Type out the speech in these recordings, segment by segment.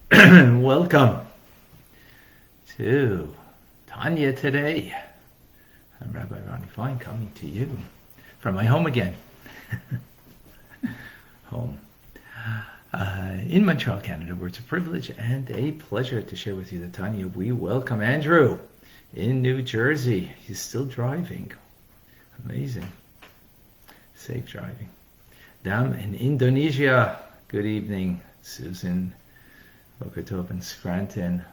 Welcome to Tanya Today. I'm Rabbi Ronnie Fine coming to you from my home again. Home. In Montreal, Canada, where it's a privilege and a pleasure to share with you the Tanya. We welcome Andrew in New Jersey. He's still driving. Amazing. Safe driving. Dam in Indonesia. Good evening, Susan. Boker Tov in Scranton.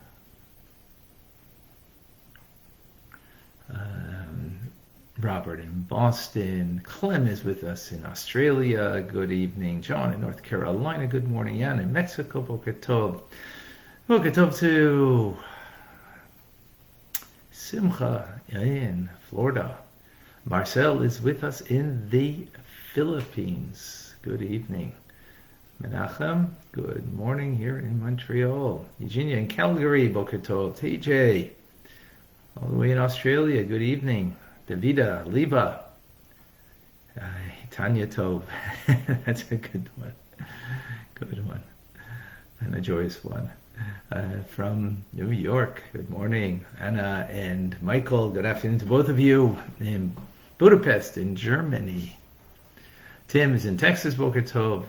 Robert in Boston. Clem is with us in Australia. Good evening. John in North Carolina. Good morning. Jan in Mexico. Boker Tov. Boker Tov to Simcha in Florida. Marcel is with us in the Philippines. Good evening. Menachem, good morning here in Montreal. Eugenia in Calgary, Boker Tov. TJ, all the way in Australia, good evening. Davida, Liba, Tanya Tov. That's a good one. Good one. And a joyous one. From New York, good morning. Anna and Michael, good afternoon to both of you. In Budapest, in Germany. Tim is in Texas, Boker Tov.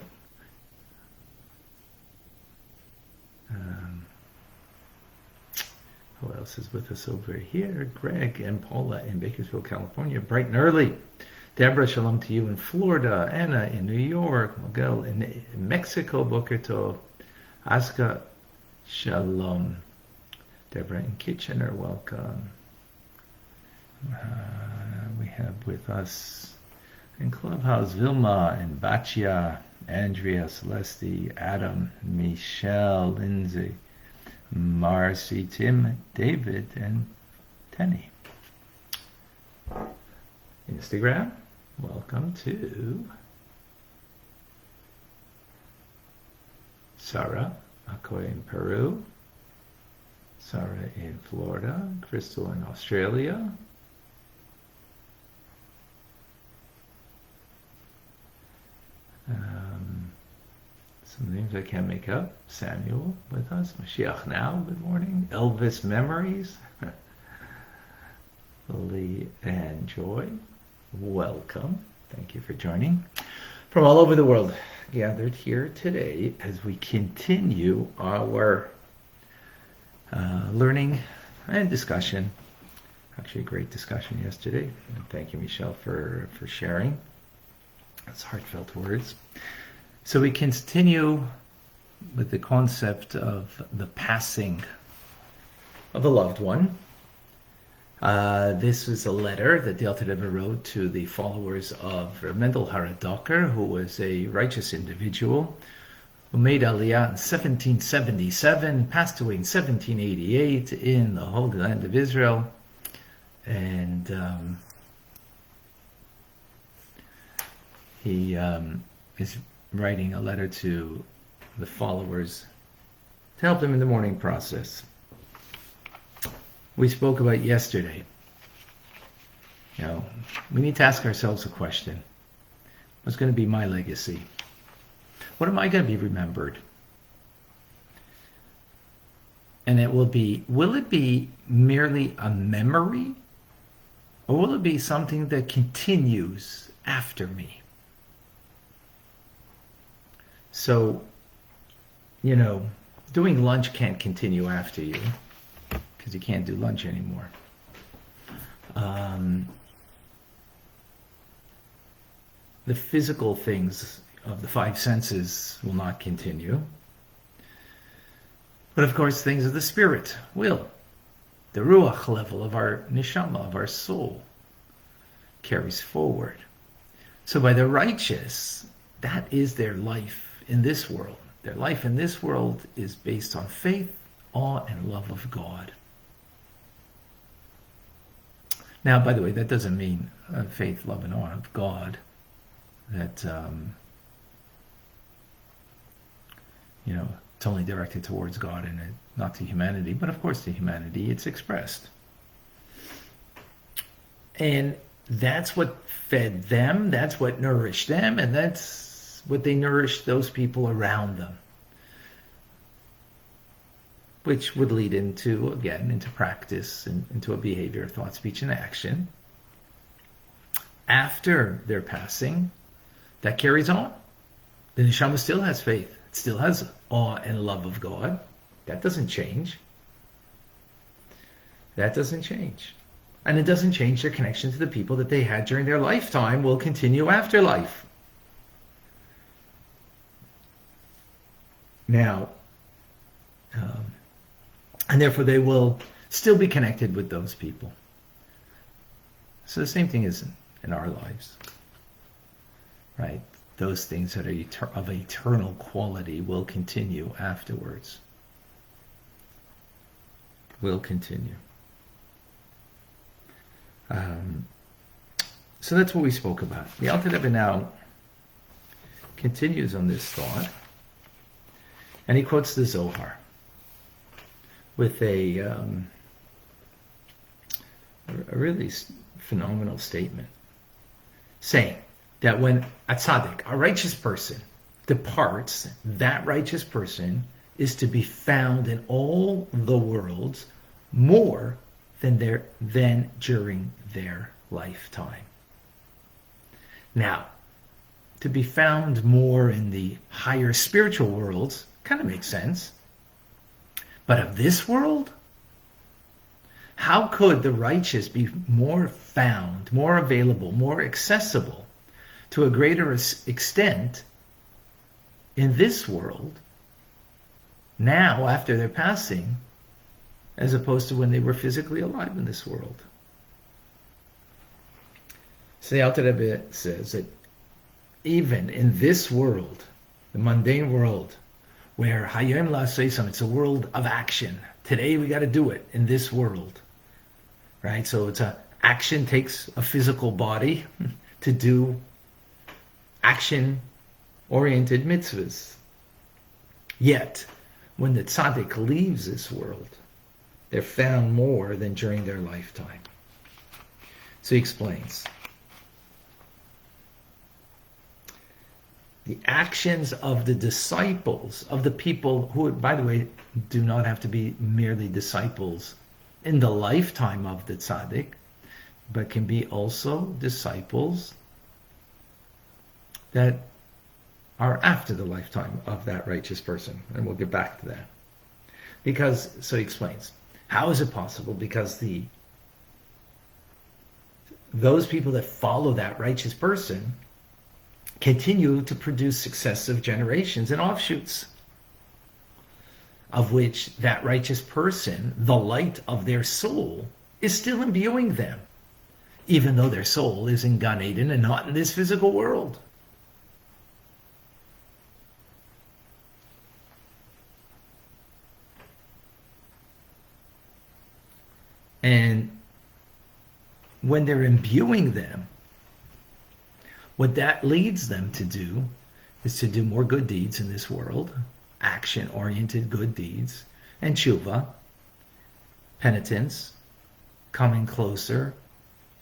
Who else is with us over here? Greg and Paula in Bakersfield, California, bright and early. Deborah, shalom to you in Florida. Anna in New York. Miguel in Mexico, Boker Tov. Aska, shalom. Deborah in Kitchener, welcome. We have with us in Clubhouse, Vilma and Bachia, Andrea, Celeste, Adam, Michelle, Lindsay, Marcy, Tim, David, and Tenny. Instagram, welcome to Sarah, Akoy in Peru, Sarah in Florida, Crystal in Australia, some names I can't make up. Samuel with us. Mashiach now, good morning. Elvis Memories. Lily and Joy, welcome. Thank you for joining. From all over the world, gathered here today as we continue our learning and discussion. Actually, a great discussion yesterday. And thank you, Michelle, for sharing. That's heartfelt words. So we continue with the concept of the passing of a loved one. This was a letter that the Alter Rebbe wrote to the followers of Mendel Haradoker, who was a righteous individual who made Aliyah in 1777, passed away in 1788 in the Holy Land of Israel. And he is writing a letter to the followers to help them in the mourning process. We spoke about yesterday. We need to ask ourselves a question. What's going to be my legacy? What am I going to be remembered? And will it be merely a memory? Or will it be something that continues after me? So, doing lunch can't continue after you because you can't do lunch anymore. The physical things of the five senses will not continue. But of course, things of the spirit will. The ruach level of our neshama, of our soul, carries forward. So by the righteous, that is their life in this world. Their life in this world is based on faith, awe, and love of God. Now, by the way, that doesn't mean faith, love, and awe of God. That, it's only directed towards God and not to humanity. But of course, to humanity, it's expressed. And that's what fed them, that's what nourished them, and that's what they nourished those people around them. which would lead into practice and into a behavior, thought, speech, and action. After their passing, that carries on. The neshama still has faith. It still has awe and love of God. That doesn't change. That doesn't change. And it doesn't change their connection to the people that they had during their lifetime will continue after life. Now, and therefore they will still be connected with those people. So the same thing is in our lives, right? Those things that are of eternal quality will continue afterwards. Will continue. So that's what we spoke about. The Alter Rebbe now continues on this thought, and he quotes the Zohar with a really phenomenal statement, saying that when a tzaddik, a righteous person, departs, that righteous person is to be found in all the worlds more than during their lifetime. Now, to be found more in the higher spiritual worlds kind of makes sense. But of this world, how could the righteous be more found, more available, more accessible to a greater extent in this world now after their passing, as opposed to when they were physically alive in this world? So the Alter Rebbe says that even in this world, the mundane world, where Hayom La'asosam, it's a world of action. Today we got to do it in this world, right? So action takes a physical body to do action-oriented mitzvahs. Yet, when the tzaddik leaves this world, they're found more than during their lifetime. So he explains. The actions of the disciples, of the people who, by the way, do not have to be merely disciples in the lifetime of the tzaddik, but can be also disciples that are after the lifetime of that righteous person. And we'll get back to that. So he explains, how is it possible? Because those people that follow that righteous person continue to produce successive generations and offshoots, of which that righteous person, the light of their soul, is still imbuing them, even though their soul is in Gan Eden and not in this physical world. And when they're imbuing them, what that leads them to do is to do more good deeds in this world, action-oriented good deeds, and tshuva, penitence, coming closer,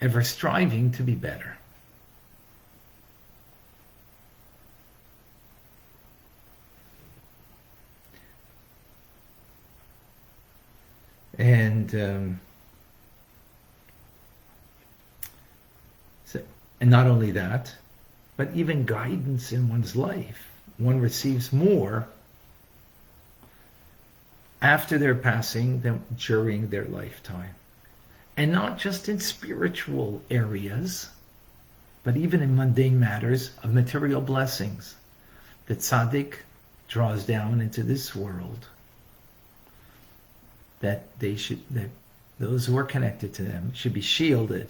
ever striving to be better. And not only that, but even guidance in one's life. One receives more after their passing than during their lifetime. And not just in spiritual areas, but even in mundane matters of material blessings that tzaddik draws down into this world. That those who are connected to them should be shielded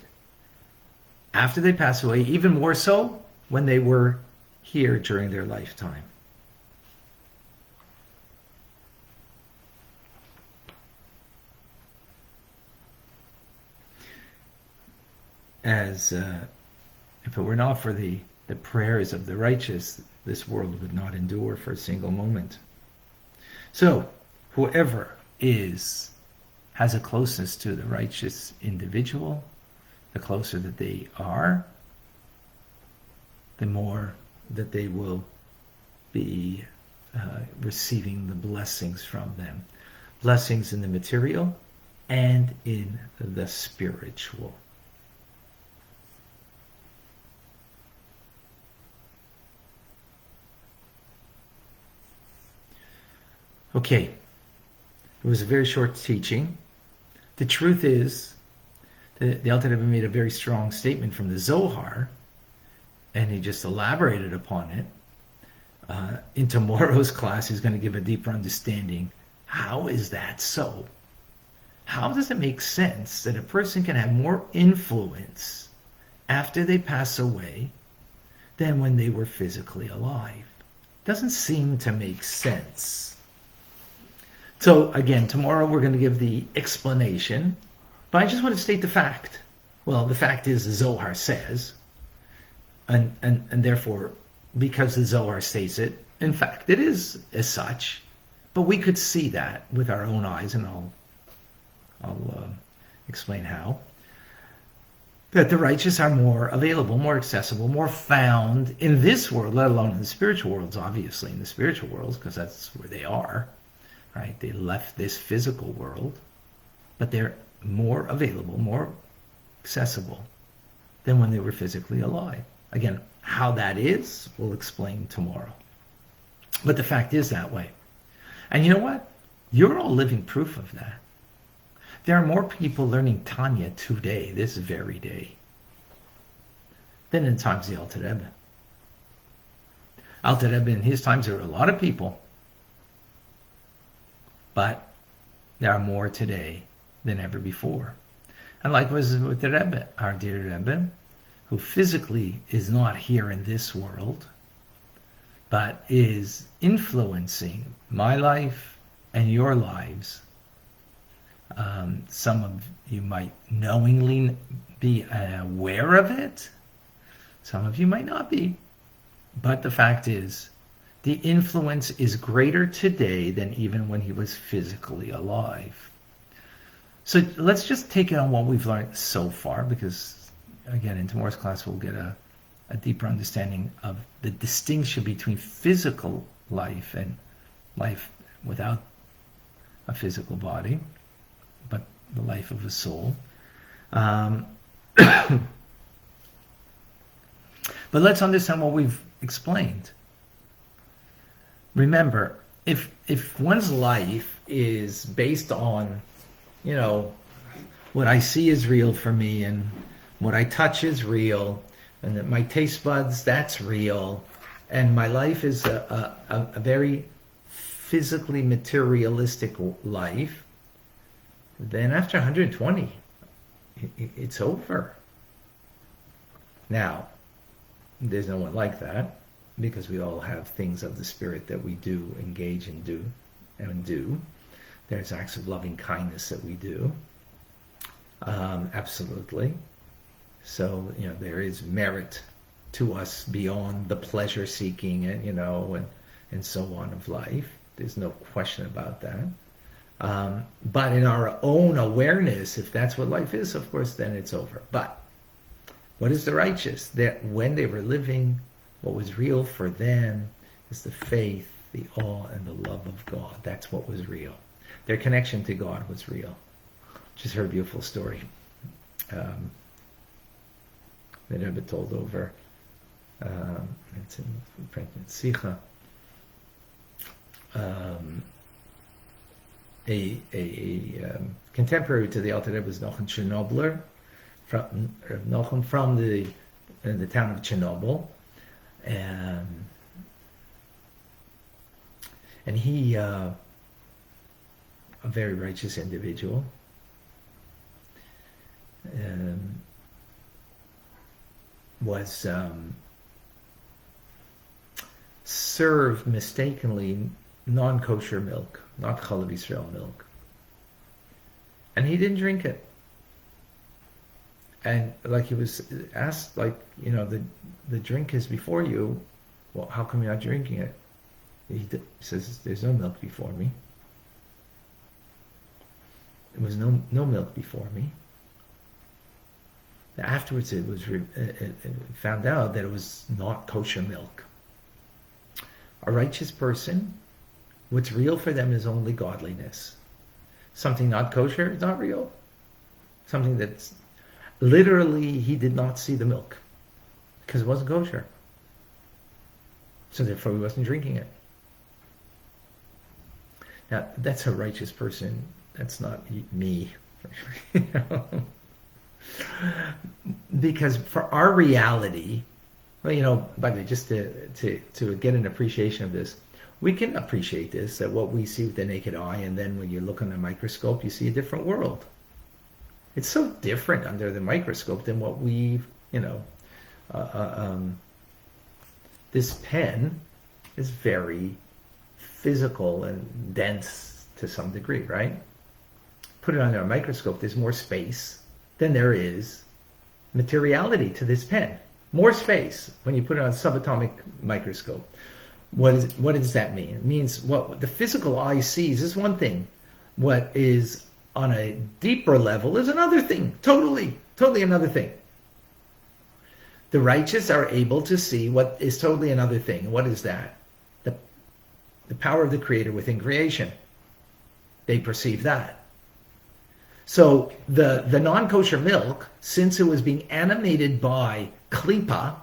after they pass away, even more so when they were here during their lifetime. As if it were not for the prayers of the righteous, this world would not endure for a single moment. So, whoever has a closeness to the righteous individual, the closer that they are, the more that they will be receiving the blessings from them. blessings in the material and in the spiritual. Okay, it was a very short teaching. The truth is, the Alter Rebbe made a very strong statement from the Zohar, and he just elaborated upon it. In tomorrow's class, he's going to give a deeper understanding. How is that so? How does it make sense that a person can have more influence after they pass away than when they were physically alive? Doesn't seem to make sense. So again, tomorrow we're going to give the explanation, but I just want to state the fact. Well, the fact is the Zohar says, and therefore, because the Zohar states it, in fact, it is as such, but we could see that with our own eyes, and I'll explain how. That the righteous are more available, more accessible, more found in this world, let alone in the spiritual worlds, obviously in the spiritual worlds, because that's where they are. Right? They left this physical world, but they're more available, more accessible than when they were physically alive. Again, how that is, we'll explain tomorrow. But the fact is that way. And you know what? You're all living proof of that. There are more people learning Tanya today, this very day, than in times of the Alter Rebbe. Alter Rebbe in his times, there were a lot of people, but there are more today than ever before. And likewise with the Rebbe, our dear Rebbe, who physically is not here in this world, but is influencing my life and your lives. Some of you might knowingly be aware of it. Some of you might not be. But the fact is, the influence is greater today than even when he was physically alive. So let's just take it on what we've learned so far, because again, in tomorrow's class, we'll get a deeper understanding of the distinction between physical life and life without a physical body, but the life of a soul. But let's understand what we've explained. Remember, if one's life is based on, what I see is real for me, and what I touch is real, and that my taste buds, that's real, and my life is a very physically materialistic life, then after 120, it's over. Now, there's no one like that, because we all have things of the spirit that we do engage and do. There's acts of loving kindness that we do. Absolutely. So, there is merit to us beyond the pleasure seeking and so on of life. There's no question about that. But in our own awareness, if that's what life is, of course, then it's over. But what is the righteous? That when they were living, what was real for them is the faith, the awe, and the love of God. That's what was real. Their connection to God was real. Just heard a beautiful story that Rebbe told over. It's in Pregnant Sicha. A contemporary to the Alter Rebbe was Nochem Chernobler, from the town of Chernobyl. And he, a very righteous individual, was served mistakenly non-kosher milk, not Chalav Yisrael milk, and he didn't drink it. And like he was asked, the drink is before you. Well, how come you're not drinking it? He says, there's no milk before me. There was no milk before me. Afterwards, it was found out that it was not kosher milk. A righteous person, what's real for them is only godliness. Something not kosher is not real. Something that's literally he did not see the milk because it wasn't kosher. So therefore he wasn't drinking it. Now that's a righteous person. That's not me. You know? Because for our reality, well, by the way, just to get an appreciation of this, we can appreciate this, that what we see with the naked eye, and then when you look on the microscope, you see a different world. It's so different under the microscope than what we, this pen is very physical and dense to some degree, right? Put it under a microscope, there's more space than there is materiality to this pen. More space when you put it on a subatomic microscope. What does that mean? It means what the physical eye sees is one thing. What is on a deeper level is another thing. Totally another thing. The righteous are able to see what is totally another thing. What is that? The power of the Creator within creation. They perceive that. So the non-kosher milk, since it was being animated by klipa,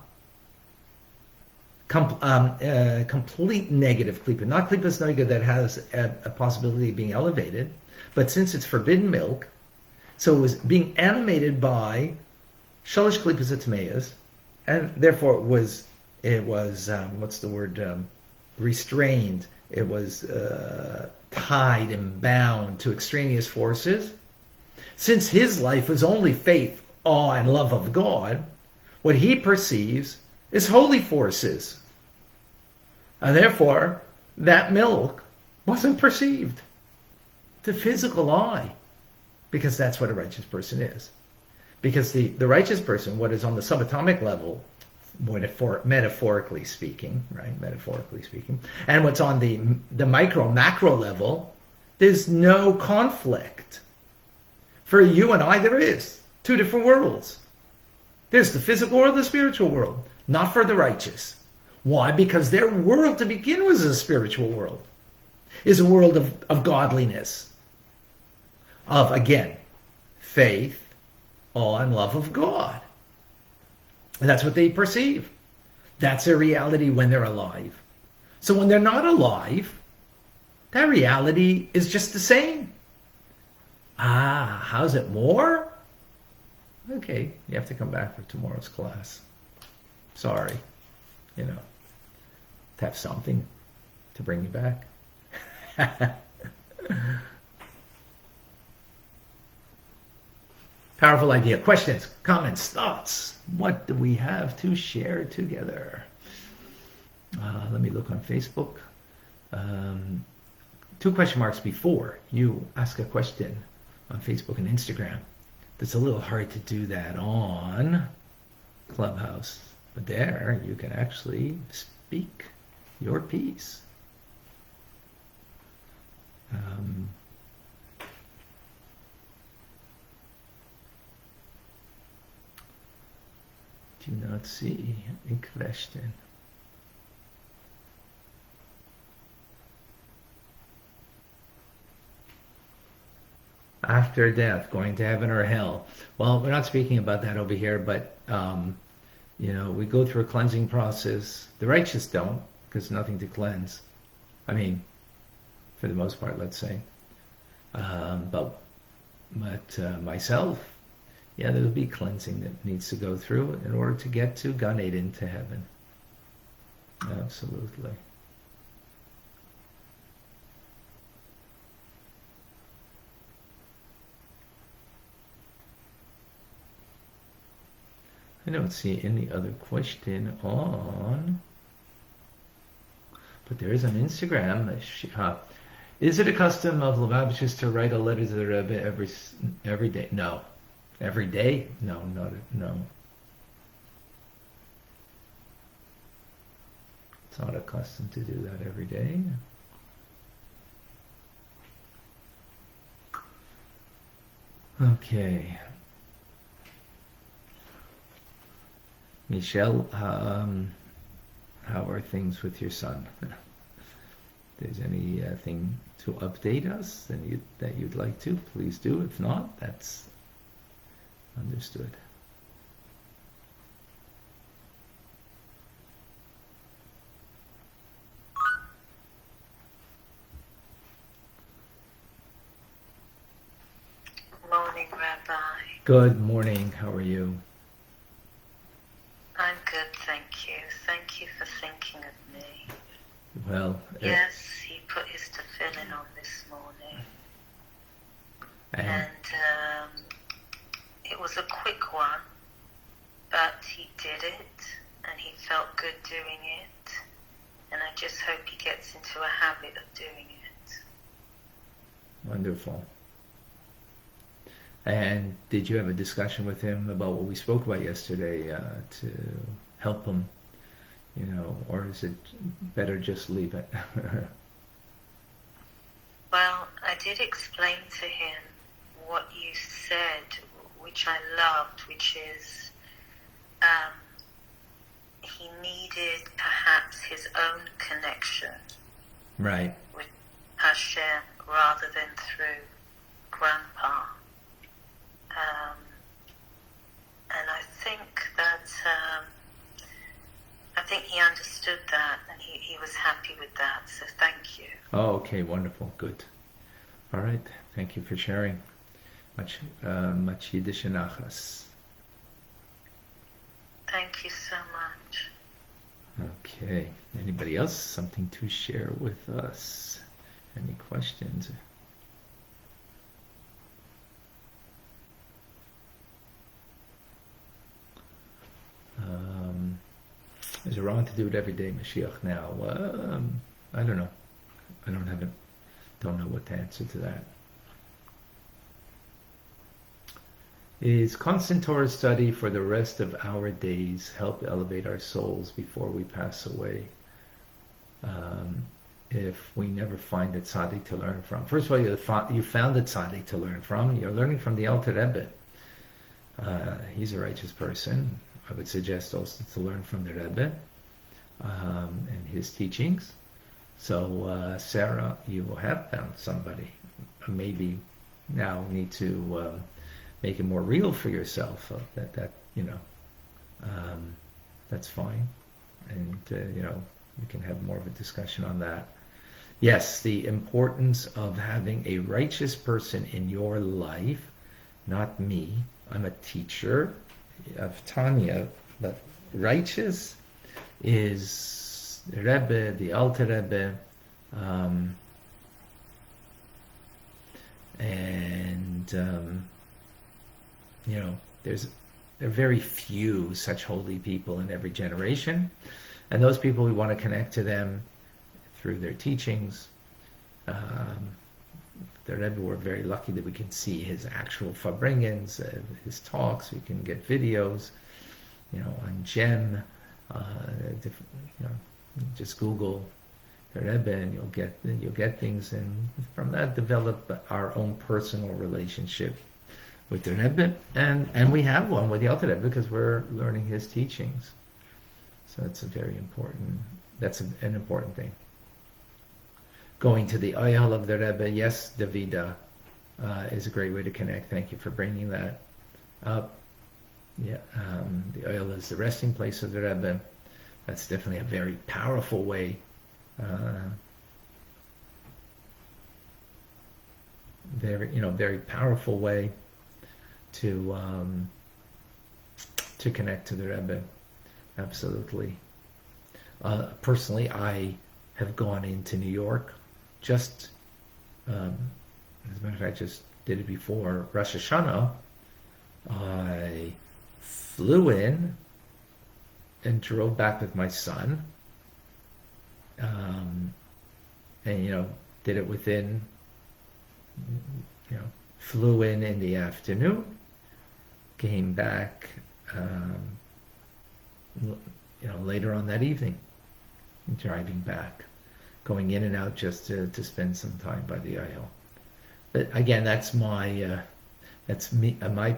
complete negative klipa, not klipa snoiga that has a possibility of being elevated, but since it's forbidden milk, so it was being animated by shalosh klipas atmeas, and therefore it was what's the word, restrained. It was tied and bound to extraneous forces. Since his life was only faith, awe, and love of God, what he perceives is holy forces. And therefore, that milk wasn't perceived. The physical eye, because that's what a righteous person is. Because the righteous person, what is on the subatomic level, metaphorically speaking, right? Metaphorically speaking, and what's on the macro level, there's no conflict. For you and I, there is two different worlds. There's the physical world, the spiritual world. Not for the righteous. Why? Because their world to begin with is a spiritual world. Is a world of godliness. Of, again, faith, awe, and love of God. And that's what they perceive. That's their reality when they're alive. So when they're not alive, that reality is just the same. How's it more? Okay, you have to come back for tomorrow's class. Sorry, to have something to bring you back. Powerful idea. Questions, comments, thoughts. What do we have to share together? Let me look on Facebook. 2 question marks before you ask a question on Facebook and Instagram. It's a little hard to do that on Clubhouse. But there, you can actually speak your piece. Do not see a question. After death, going to heaven or hell. Well, we're not speaking about that over here, but we go through a cleansing process. The righteous don't, because there's nothing to cleanse. I mean, for the most part, let's say. But myself, there'll be cleansing that needs to go through in order to get to Gan Eden, to heaven. Absolutely. I don't see any other question on, but there is on Instagram. Is it a custom of Lubavitchers to write a letter to the Rebbe every day? No. Every day? No. It's not a custom to do that every day. Okay. Michelle, how are things with your son? there's anything to update us that you'd like to, please do. If not, that's understood. Morning, Rabbi. Good morning. How are you? I'm good, thank you. Thank you for thinking of me. Well, yes, he put his tefillin on this morning. And it was a quick one, but he did it, and he felt good doing it. And I just hope he gets into a habit of doing it. Wonderful. And did you have a discussion with him about what we spoke about yesterday to help him, or is it better just leave it? Well, I did explain to him what you said, which I loved, which is he needed perhaps his own connection right. with Hashem rather than through Grandpa. And I think that he understood that, and he was happy with that. So thank you. Oh, okay, wonderful, good. All right, thank you for sharing. Much Yiddish and achas. Thank you so much. Okay, anybody else? Something to share with us? Any questions? Is it wrong to do it every day, Mashiach now? I don't know. I don't know what to answer to that. Is constant Torah study for the rest of our days help elevate our souls before we pass away? If we never find a tzaddik to learn from. First of all, you found a tzaddik to learn from. You're learning from the Alter Rebbe. He's a righteous person. I would suggest also to learn from the Rebbe and his teachings. So, Sarah, you will have found somebody. Maybe now need to make it more real for yourself. That's fine, and we can have more of a discussion on that. Yes, the importance of having a righteous person in your life, not me. I'm a teacher of Tanya, but righteous is the Rebbe, the Alter Rebbe, there are very few such holy people in every generation, and those people, we want to connect to them through their teachings. The Rebbe, we're very lucky that we can see his actual farbrengens, his talks. We can get videos, on Gem. Just Google the Rebbe, and you'll get things, and from that develop our own personal relationship with the Rebbe, and we have one with the Alter Rebbe because we're learning his teachings. So that's an important thing. Going to the Oyel of the Rebbe, yes, Davida, is a great way to connect. Thank you for bringing that up. Yeah, the Oyel is the resting place of the Rebbe. That's definitely a very powerful way. Very powerful way to connect to the Rebbe. Absolutely. Personally, I have gone into New York. As a matter of fact, I just did it before Rosh Hashanah. I flew in and drove back with my son, and did it within, flew in the afternoon, came back, later on that evening, driving back, going in and out just to spend some time by the aisle. But again, that's my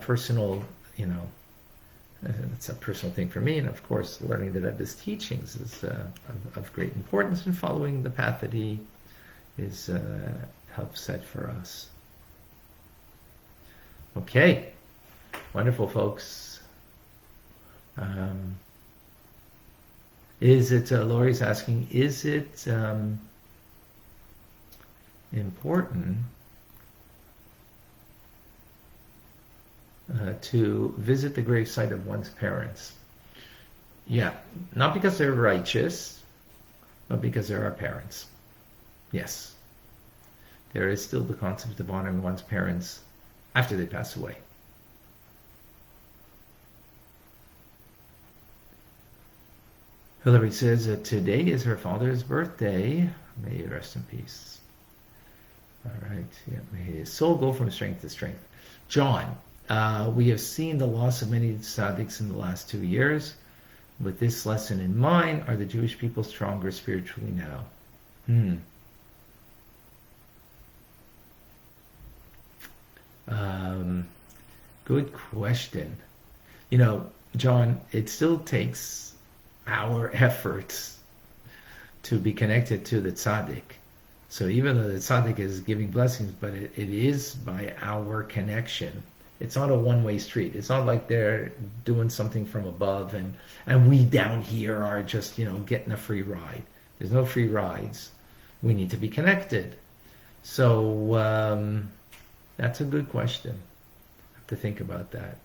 personal, it's a personal thing for me. And of course, learning the Rebbe's teachings is of great importance, and following the path that he is help set for us. Okay, wonderful, folks. Is it, Lori's asking, is it important to visit the gravesite of one's parents? Yeah, not because they're righteous, but because they're our parents. Yes. There is still the concept of honoring one's parents after they pass away. Hillary says that today is her father's birthday. May he rest in peace. All right. Yeah, may his soul go from strength to strength. John, we have seen the loss of many tzaddiks in the last 2 years. With this lesson in mind, are the Jewish people stronger spiritually now? Good question. You know, John, it still takes our efforts to be connected to the tzaddik. So even though the tzaddik is giving blessings, but it is by our connection. It's not a one-way street. It's not like they're doing something from above and we down here are just, getting a free ride. There's no free rides. We need to be connected. So that's a good question. I have to think about that.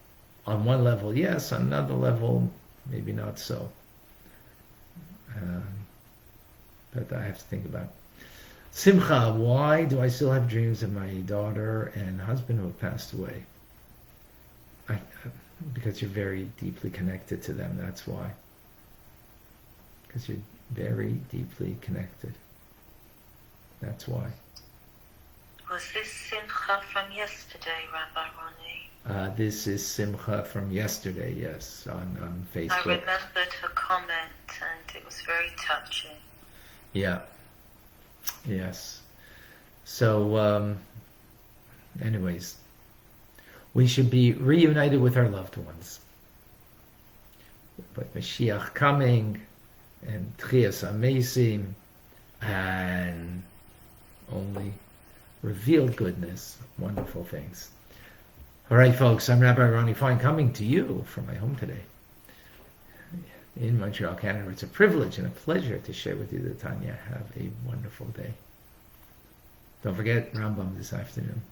On one level, yes. On another level, maybe not so. But I have to think about it. Simcha, why do I still have dreams of my daughter and husband who have passed away? Because you're very deeply connected to them, that's why. Because you're very deeply connected. That's why. Was this Simcha from yesterday, Rabbi Ronnie? This is Simcha from yesterday, yes, on Facebook. I remembered her comment and it was very touching. Yeah. Yes. So, anyways, we should be reunited with our loved ones. But Mashiach coming, and Tchias Amesim, and only revealed goodness, wonderful things. All right, folks, I'm Rabbi Ronnie Fine, coming to you from my home today in Montreal, Canada. It's a privilege and a pleasure to share with you the Tanya. Have a wonderful day. Don't forget Rambam this afternoon.